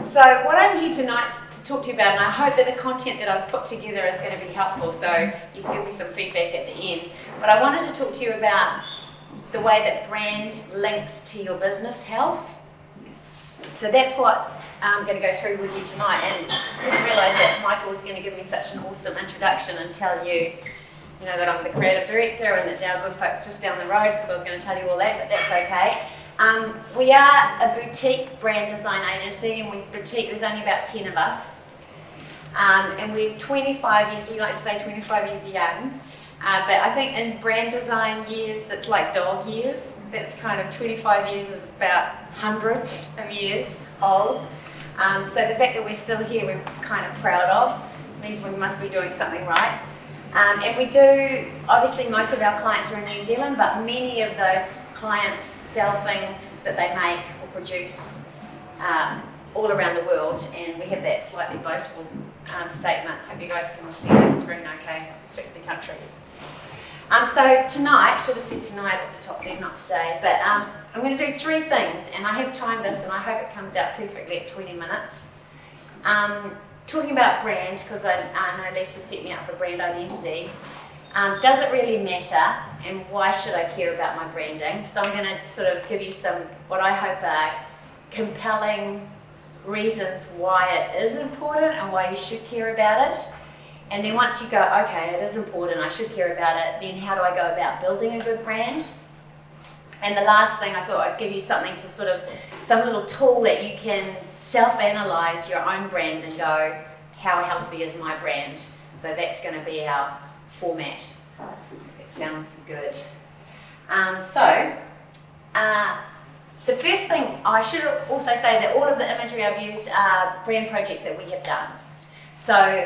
So what I'm here tonight to talk to you about, and I hope that the content that I've put together is going to be helpful, so you can give me some feedback at the end. But I wanted to talk to you about the way that brand links to your business health. So that's what I'm going to go through with you tonight, and I didn't realise that Michael was going to give me such an awesome introduction and tell you, that I'm the creative director and that Dow Goodfolk's just down the road, because I was going to tell you all that, but that's okay. We are a boutique brand design agency, and with boutique there's only about 10 of us. And we're 25 years, we like to say 25 years young. But I think in brand design years, it's like dog years. That's kind of 25 years is about hundreds of years old. So the fact that we're still here, we're kind of proud of. Means we must be doing something right. And we do, obviously most of our clients are in New Zealand, but many of those clients sell things that they make or produce all around the world, and we have that slightly boastful statement. Hope you guys can all see that screen okay, 60 countries. So tonight, should have said tonight at the top there, not today, but I'm going to do 3 things, and I have timed this and I hope it comes out perfectly at 20 minutes. Talking about brand, because I know Lisa set me up for brand identity. Does it really matter, and why should I care about my branding? So I'm going to sort of give you some, what I hope are compelling reasons why it is important and why you should care about it. And then once you go, okay, it is important, I should care about it, then how do I go about building a good brand? And the last thing, I thought I'd give you something to sort of, some little tool that you can self-analyze your own brand and go, how healthy is my brand? So that's going to be our format. It sounds good. The first thing, I should also say that all of the imagery I've used are brand projects that we have done. So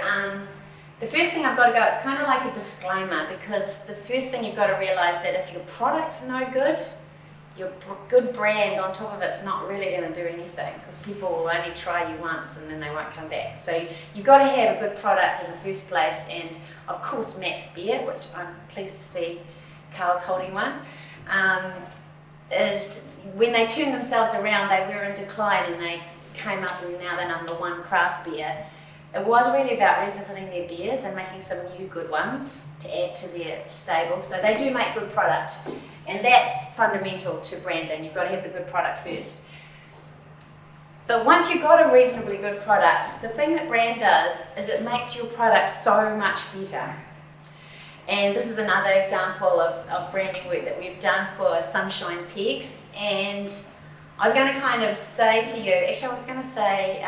the first thing I've got to go, it's kind of like a disclaimer, because the first thing you've got to realise that if your product's no good, your good brand on top of it's not really going to do anything, because people will only try you once and then they won't come back. So you've got to have a good product in the first place, and of course Max Beer, which I'm pleased to see Carl's holding one, is when they turned themselves around, they were in decline and they came up and now they're #1 craft beer. It was really about revisiting their beers and making some new good ones to add to their stable. So they do make good product, and that's fundamental to branding. You've got to have the good product first. But once you've got a reasonably good product, the thing that brand does is it makes your product so much better. And this is another example of branding work that we've done for Sunshine Pegs. And I was going to kind of say to you, actually I was going to say,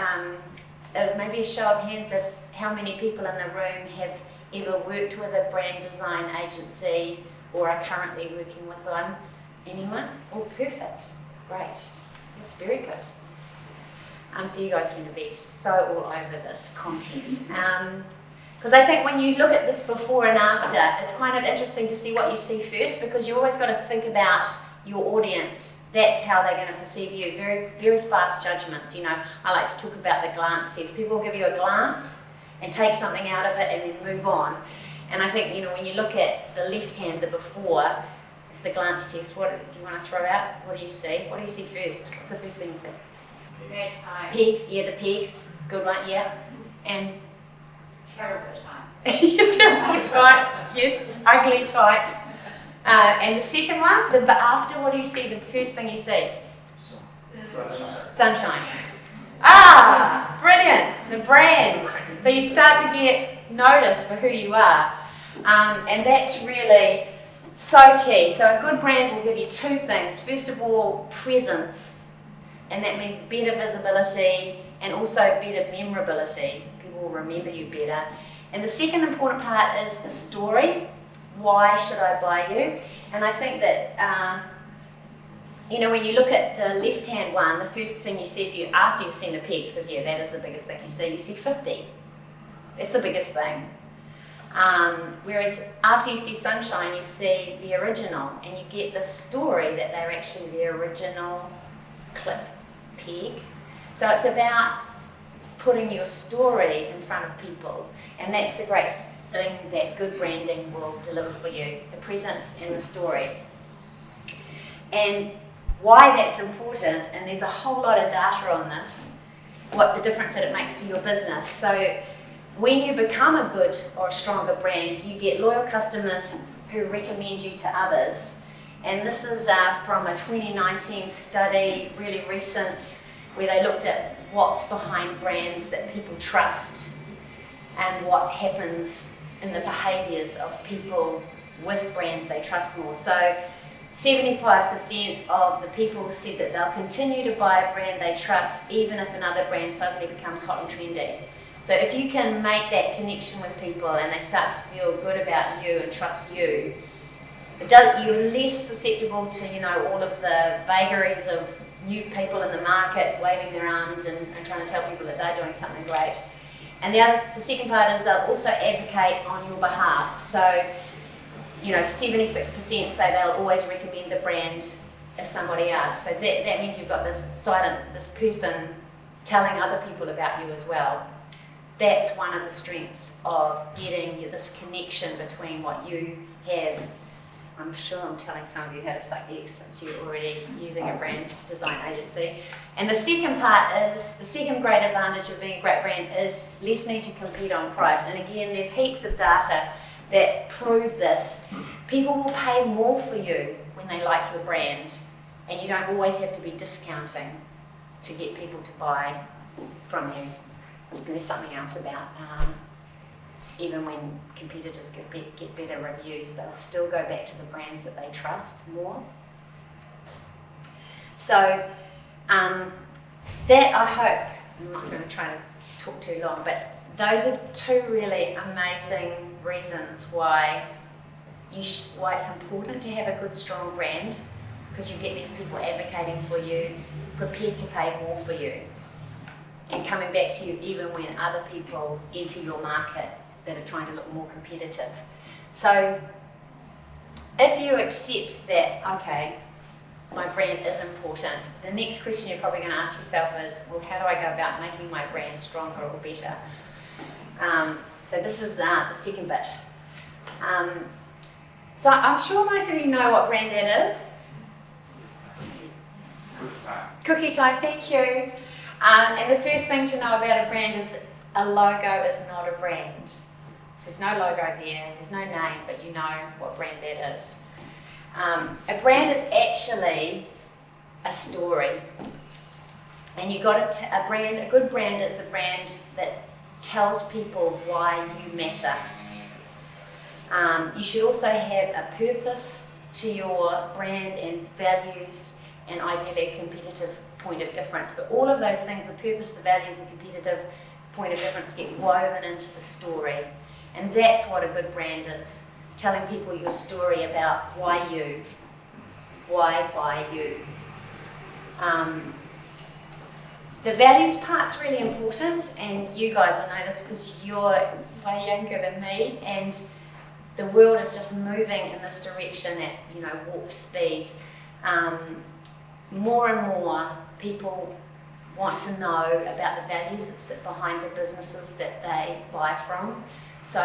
maybe a show of hands of how many people in the room have ever worked with a brand design agency or are currently working with one. Anyone? Oh, perfect. Great. That's very good. So you guys are going to be so all over this content. Because I think when you look at this before and after, it's kind of interesting to see what you see first, because you always got to think about your audience. That's how they're going to perceive you. Very, very fast judgments. I like to talk about the glance test. People will give you a glance and take something out of it and then move on. And I think, when you look at the left hand, the before, if the glance test, what do you want to throw out? What do you see? What do you see first? What's the first thing you see? Bad time. Pegs, yeah, the pegs. Good one, yeah. And Terrible time. terrible type, yes, ugly type. And the second one, the after, what do you see? The first thing you see? Sunshine. Ah, brilliant, the brand. So you start to get noticed for who you are. And that's really so key. So a good brand will give you 2 things. First of all, presence, and that means better visibility and also better memorability. People will remember you better. And the second important part is the story. Why should I buy you? And I think that, when you look at the left-hand one, the first thing you see after you've seen the pegs, because that is the biggest thing you see 50. That's the biggest thing. Whereas after you see Sunshine, you see the original, and you get the story that they're actually the original clip peg. So it's about putting your story in front of people, and that's the great thing that good branding will deliver for you, the presence and the story. And why that's important, and there's a whole lot of data on this, what the difference that it makes to your business. So when you become a good or a stronger brand, you get loyal customers who recommend you to others. And this is from a 2019 study, really recent, where they looked at what's behind brands that people trust and what happens in the behaviours of people with brands they trust more. So 75% of the people said that they'll continue to buy a brand they trust even if another brand suddenly becomes hot and trendy. So if you can make that connection with people and they start to feel good about you and trust you, you're less susceptible to, all of the vagaries of new people in the market waving their arms and trying to tell people that they're doing something great. And the second part is they'll also advocate on your behalf. So 76% say they'll always recommend the brand if somebody asks. So that means you've got this person telling other people about you as well. That's one of the strengths of getting this connection between what you have. I'm sure I'm telling some of you how to suck eggs since you're already using a brand design agency. And the second part is, the second great advantage of being a great brand is less need to compete on price. And again, there's heaps of data that prove this. People will pay more for you when they like your brand, and you don't always have to be discounting to get people to buy from you. And there's something else about even when competitors get better reviews, they'll still go back to the brands that they trust more. So that, I hope, I'm not going to try to talk too long, but those are two really amazing reasons why why it's important to have a good, strong brand, because you get these people advocating for you, prepared to pay more for you, and coming back to you even when other people enter your market that are trying to look more competitive. So if you accept that, okay, my brand is important, the next question you're probably going to ask yourself is, well, how do I go about making my brand stronger or better? So this is the second bit. So I'm sure most of you know what brand that is. Cookie Tie, thank you. And the first thing to know about a brand is a logo is not a brand. So there's no logo there, there's no name, but you know what brand that is. A brand is actually a story. And you've got a good brand is a brand that tells people why you matter. You should also have a purpose to your brand and values and ideally a competitive point of difference. But all of those things, the purpose, the values, the competitive point of difference get woven into the story. And that's what a good brand is, telling people your story about why buy you. The values part's really important, and you guys will know this because you're way younger than me, and the world is just moving in this direction at warp speed. More and more people want to know about the values that sit behind the businesses that they buy from. So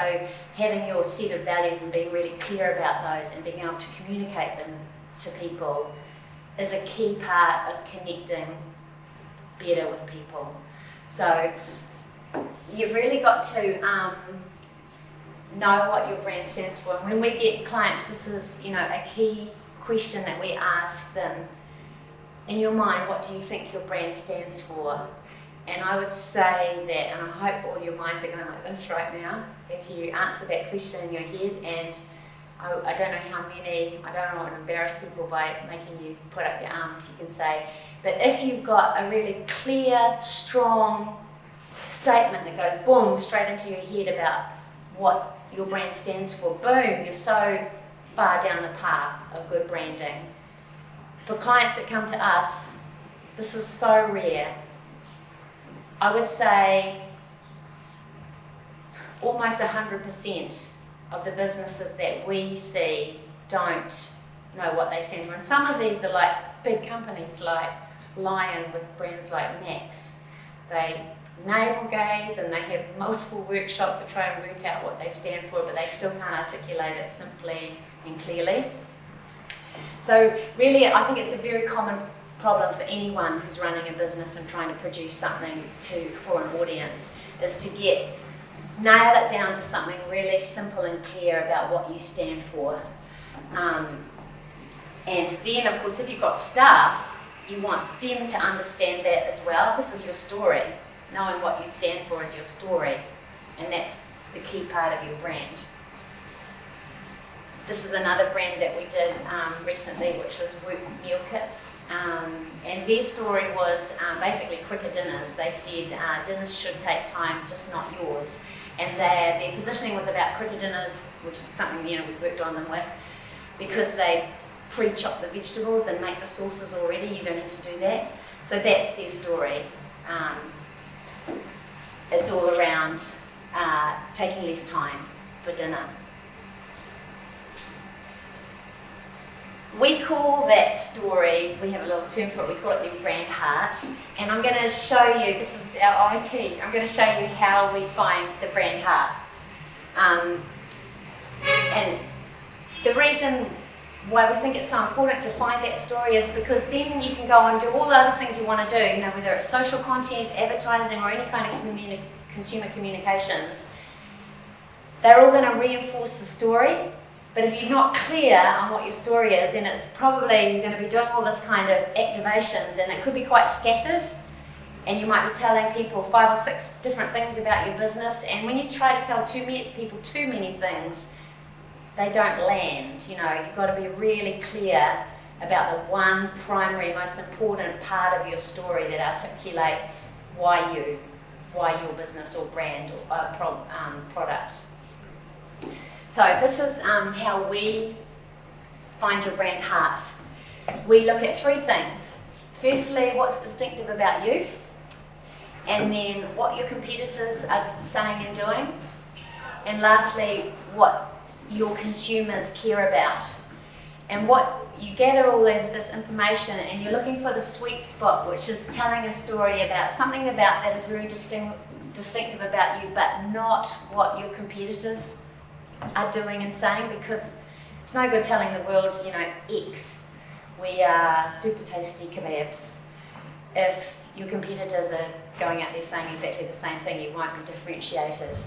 having your set of values and being really clear about those and being able to communicate them to people is a key part of connecting better with people. So you've really got to know what your brand stands for. And when we get clients, this is a key question that we ask them. In your mind, what do you think your brand stands for? And I would say that, and I hope all your minds are going like this right now, as you answer that question in your head. And I don't know how many, I don't want to embarrass people by making you put up your arm if you can say, but if you've got a really clear, strong statement that goes boom, straight into your head about what your brand stands for, boom, you're so far down the path of good branding. For clients that come to us, this is so rare. I would say almost 100% of the businesses that we see don't know what they stand for. And some of these are like big companies like Lion with brands like Max. They navel gaze and they have multiple workshops to try and work out what they stand for, but they still can't articulate it simply and clearly. So really, I think it's a very common problem for anyone who's running a business and trying to produce something for an audience, is to nail it down to something really simple and clear about what you stand for. And then, of course, if you've got staff, you want them to understand that as well. This is your story. Knowing what you stand for is your story, and that's the key part of your brand. This is another brand that we did recently, which was Work Meal Kits, and their story was basically quicker dinners. They said dinners should take time, just not yours. And their positioning was about quicker dinners, which is something we worked on them with, because they pre-chop the vegetables and make the sauces already. You don't have to do that. So that's their story. It's all around taking less time for dinner. We call that story, we have a little term for it, we call it the brand heart. And I'm going to show you, this is our IP, I'm going to show you how we find the brand heart. And the reason why we think it's so important to find that story is because then you can go and do all the other things you want to do, whether it's social content, advertising, or any kind of consumer communications. They're all going to reinforce the story. But if you're not clear on what your story is, then it's probably you're going to be doing all this kind of activations, and it could be quite scattered, and you might be telling people 5 or 6 different things about your business, and when you try to tell people too many things, they don't land. You've got to be really clear about the one primary, most important part of your story that articulates why your business or brand or product. So this is how we find your brand heart. We look at 3 things. Firstly, what's distinctive about you, and then what your competitors are saying and doing, and lastly, what your consumers care about. And what you gather all of this information, and you're looking for the sweet spot, which is telling a story about something that is very distinctive about you, but not what your competitors are doing and saying, because it's no good telling the world, X, we are super tasty kebabs. If your competitors are going out there saying exactly the same thing, you won't be differentiated.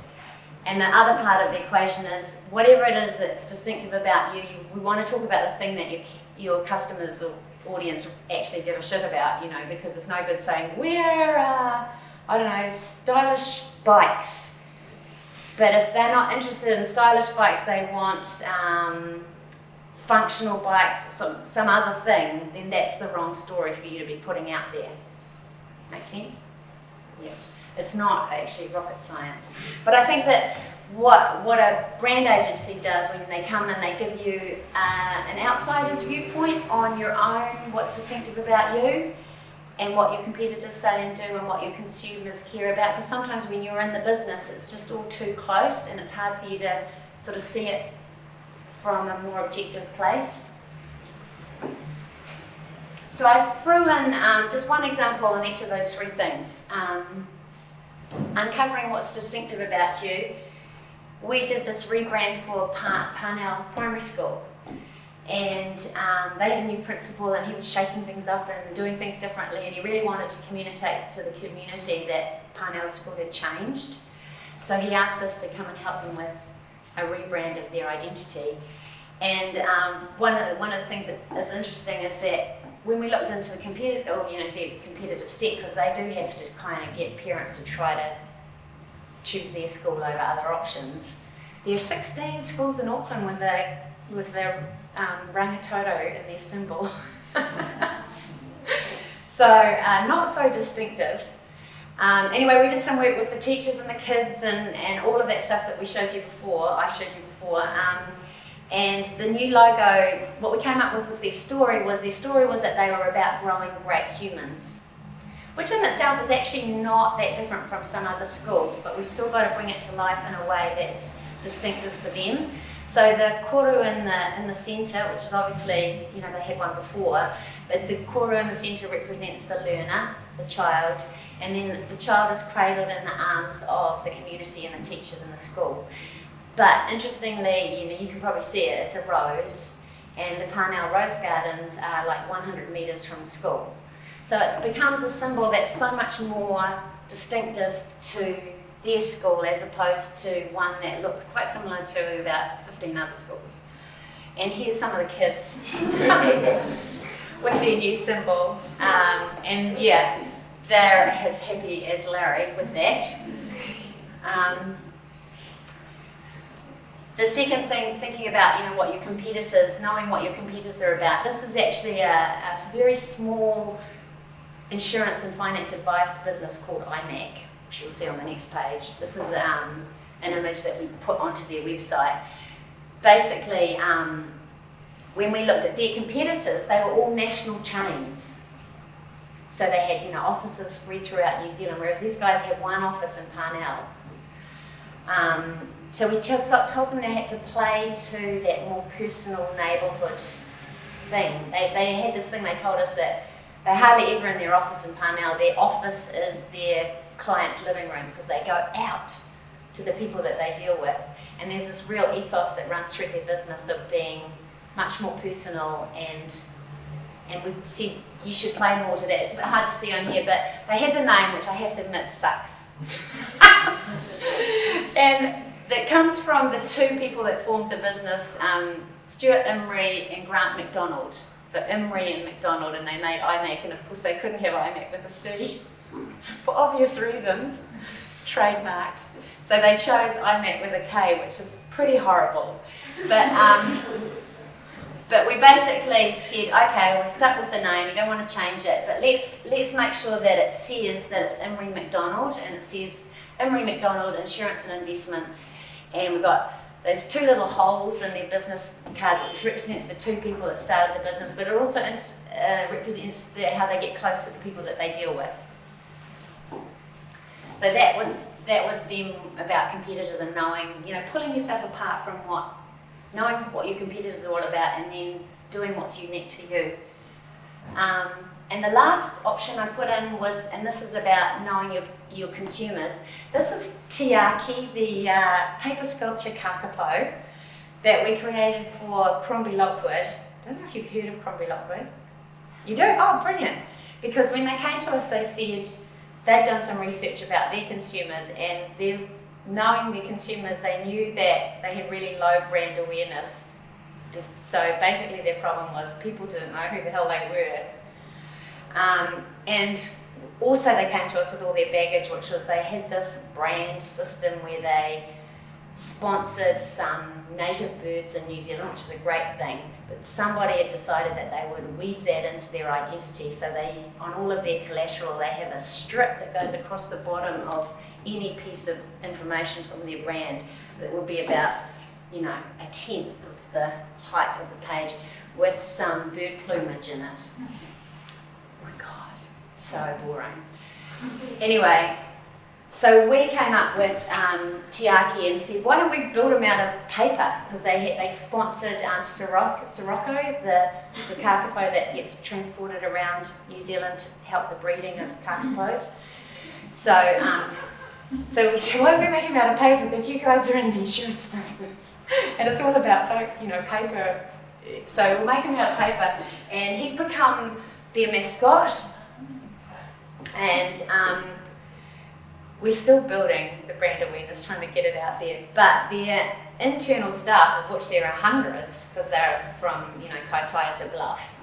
And the other part of the equation is, whatever it is that's distinctive about you, we want to talk about the thing that your customers or audience actually give a shit about, because it's no good saying, we're, stylish bikes. But if they're not interested in stylish bikes, they want functional bikes or some other thing, then that's the wrong story for you to be putting out there. Make sense? Yes. It's not actually rocket science. But I think that what a brand agency does when they come and they give you an outsider's viewpoint on your own, what's distinctive about you, and what your competitors say and do, and what your consumers care about. Because sometimes when you're in the business, it's just all too close, and it's hard for you to sort of see it from a more objective place. So I threw in just one example on each of those 3 things. Uncovering what's distinctive about you. We did this rebrand for Parnell Primary School. And they had a new principal, and he was shaking things up and doing things differently, and he really wanted to communicate to the community that Parnell School had changed. So he asked us to come and help him with a rebrand of their identity. And one of the things that is interesting is that when we looked into the competitive set, because they do have to kind of get parents to try to choose their school over other options. There are 16 schools in Auckland with their rangitoto in their symbol. So not so distinctive. Anyway, we did some work with the teachers and the kids and all of that stuff that I showed you before. And the new logo, what we came up with their story was that they were about growing great humans, which in itself is actually not that different from some other schools, but we've still got to bring it to life in a way that's distinctive for them. So the koru in the centre, which is obviously, they had one before, but the koru in the centre represents the learner, the child, and then the child is cradled in the arms of the community and the teachers in the school. But interestingly, you can probably see it, it's a rose, and the Parnell Rose Gardens are like 100 metres from the school. So it becomes a symbol that's so much more distinctive to their school as opposed to one that looks quite similar to about 15 other schools. And here's some of the kids with their new symbol. And yeah, they're as happy as Larry with that. The second thing, thinking about what your competitors, knowing what your competitors are about. This is actually a very small insurance and finance advice business called iMac, which you'll see on the next page. This is an image that we put onto their website. Basically, when we looked at their competitors, they were all national chains. So they had offices spread throughout New Zealand, whereas these guys had one office in Parnell. So we told them they had to play to that more personal neighbourhood thing. They had this thing, they told us that they're hardly ever in their office in Parnell. Their office is their client's living room because they go out to the people that they deal with. And there's this real ethos that runs through their business of being much more personal, and we've said you should play more to that. It's a bit hard to see on here, but they had the name, which I have to admit sucks. And that comes from the two people that formed the business, Stuart Imrie and Grant McDonald. So Imrie and McDonald, and they made iMac, and of course they couldn't have iMac with a C for obvious reasons, trademarked. So they chose iMac with a K, which is pretty horrible. But we basically said, okay, we're stuck with the name, you don't want to change it, but let's make sure that it says that it's Imrie McDonald, and it says Imrie McDonald Insurance and Investments, and we've got those two little holes in their business card, which represents the two people that started the business, but it also represents how they get close to the people that they deal with. So that was them about competitors and knowing, pulling yourself apart from knowing what your competitors are all about, and then doing what's unique to you. And the last option I put in was, and this is about knowing your consumers. This is Tiaki, the paper sculpture kakapo that we created for Crombie Lockwood. I don't know if you've heard of Crombie Lockwood. You do? Oh, brilliant. Because when they came to us, they said they'd done some research about their consumers, and knowing their consumers, they knew that they had really low brand awareness. And so basically their problem was people didn't know who the hell they were. And also they came to us with all their baggage, which was they had this brand system where they sponsored some native birds in New Zealand, which is a great thing, but somebody had decided that they would weave that into their identity. So they, on all of their collateral, they have a strip that goes across the bottom of any piece of information from their brand that would be about, a tenth of the height of the page with some bird plumage in it. Oh my God, so boring. Anyway, so we came up with Tiaki and said, why don't we build them out of paper? Because they sponsored Sirocco, the kakapo that gets transported around New Zealand to help the breeding of kakapos. So we said, why don't we make them out of paper? Because you guys are in the insurance business, and it's all about paper. So we'll make him out of paper, and he's become their mascot. And we're still building the brand awareness, trying to get it out there. But their internal staff, of which there are hundreds, because they're from Kaitaia to Bluff,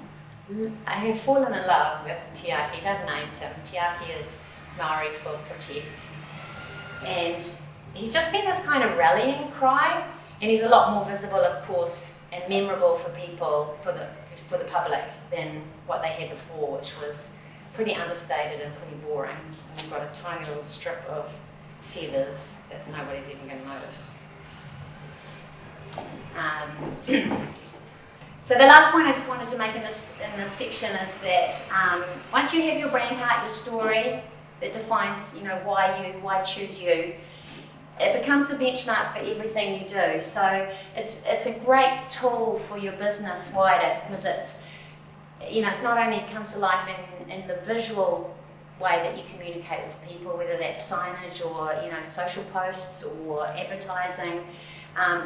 I have fallen in love with Tiaki. They've named him. Tiaki is Maori for protect. And he's just been this kind of rallying cry, and he's a lot more visible, of course, and memorable for people, for the public, than what they had before, which was pretty understated and pretty boring. And you've got a tiny little strip of feathers that nobody's even going to notice. So the last point I just wanted to make in this section is that once you have your brand heart, your story that defines why choose you, it becomes the benchmark for everything you do. So it's a great tool for your business wider, because it's not only comes to life in the visual way that you communicate with people, whether that's signage or social posts or advertising.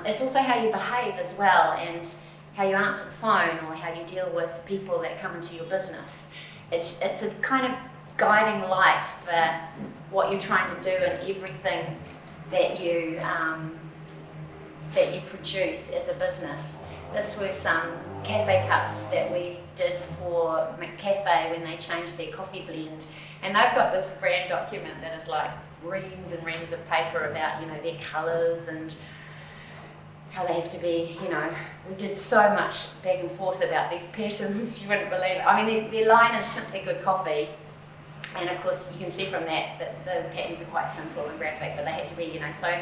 It's also how you behave as well, and how you answer the phone or how you deal with people that come into your business. It's a kind of guiding light for what you're trying to do and everything that you produce as a business. This was some cafe cups that we did for McCafe when they changed their coffee blend, and they've got this brand document that is like reams and reams of paper about, you know, their colours and how they have to be, you know, we did so much back and forth about these patterns, you wouldn't believe it. I mean, their line is Simply Good Coffee, and of course you can see from that the patterns are quite simple and graphic, but they had to be, you know, so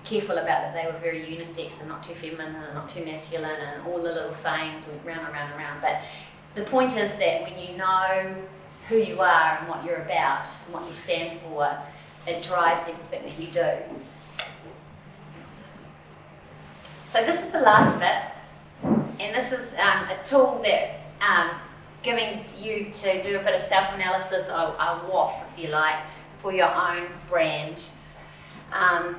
careful about that they were very unisex and not too feminine and not too masculine, and all the little sayings went round and round and round. But the point is that when you know who you are and what you're about and what you stand for, it drives everything that you do. So this is the last bit, and this is a tool that giving you to do a bit of self-analysis, a WOF if you like, for your own brand.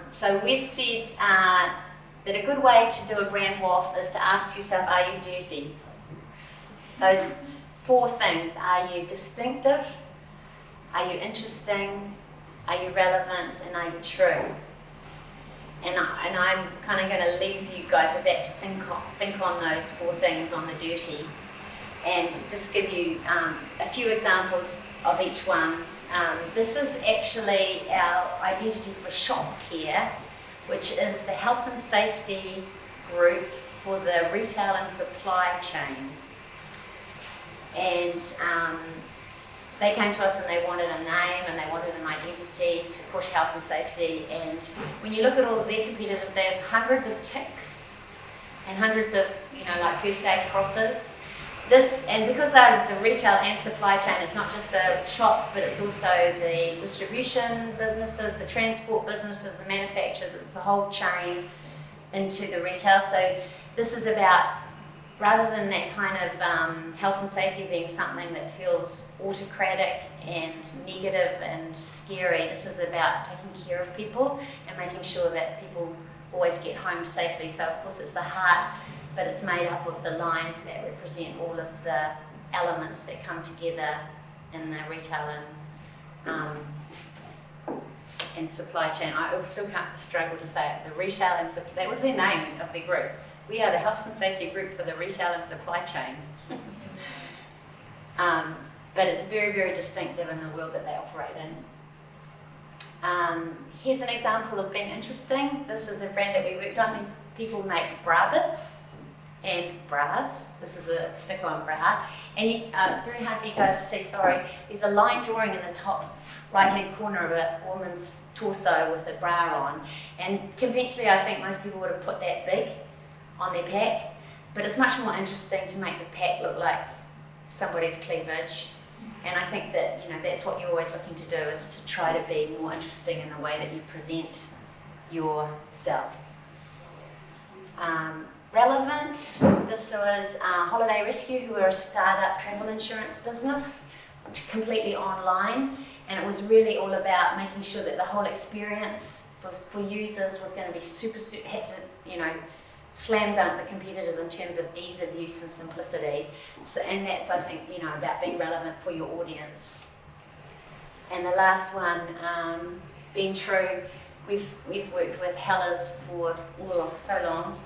So we've said that a good way to do a brand WOF is to ask yourself, are you dirty? Those 4 things. Are you distinctive? Are you interesting? Are you relevant? And are you true? And I'm kind of going to leave you guys with that to think on those 4 things on the dirty, and just give you a few examples of each one. This is actually our identity for Shop Care, which is the health and safety group for the retail and supply chain. And they came to us and they wanted a name and they wanted an identity to push health and safety. And when you look at all of their competitors, there's hundreds of ticks and hundreds of, you know, like first aid crosses. This, and because they're the retail and supply chain, it's not just the shops, but it's also the distribution businesses, the transport businesses, the manufacturers, it's the whole chain into the retail. So this is about, rather than that kind of health and safety being something that feels autocratic and negative and scary, this is about taking care of people and making sure that people always get home safely. So of course it's the heart, but it's made up of the lines that represent all of the elements that come together in the retail and supply chain. I still can't struggle to say it. The retail and that was their name of their group. We are the health and safety group for the retail and supply chain. But it's very, very distinctive in the world that they operate in. Here's an example of being interesting. This is a brand that we worked on. These people make bra bits and bras. This is a stick-on bra. And it's very hard for you guys to see, sorry. There's a line drawing in the top right-hand corner of a woman's torso with a bra on. And conventionally, I think most people would have put that big on their pack, but it's much more interesting to make the pack look like somebody's cleavage. And I think that, you know, that's what you're always looking to do, is to try to be more interesting in the way that you present yourself. Relevant, this was Holiday Rescue, who are a startup travel insurance business, completely online, and it was really all about making sure that the whole experience for users was going to be super, had to, you know, slam dunk the competitors in terms of ease of use and simplicity. So, and that's, I think, you know, about being relevant for your audience. And the last one, being true. We've worked with Hellas for so long,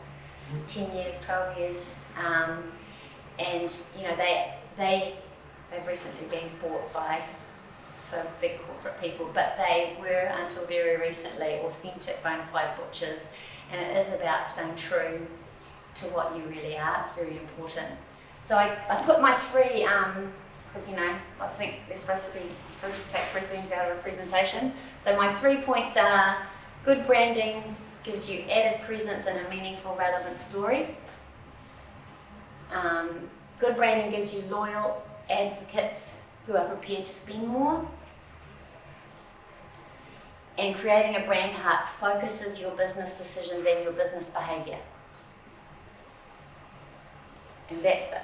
10 years, 12 years, and you know they've recently been bought by so big corporate people, but they were until very recently authentic, bona fide butchers. And it is about staying true to what you really are. It's very important. So I put my 3, because, you know, I think you're supposed to take 3 things out of a presentation. So my 3 points are: good branding gives you added presence and a meaningful, relevant story. Good branding gives you loyal advocates who are prepared to spend more. And creating a brand heart focuses your business decisions and your business behaviour. And that's it.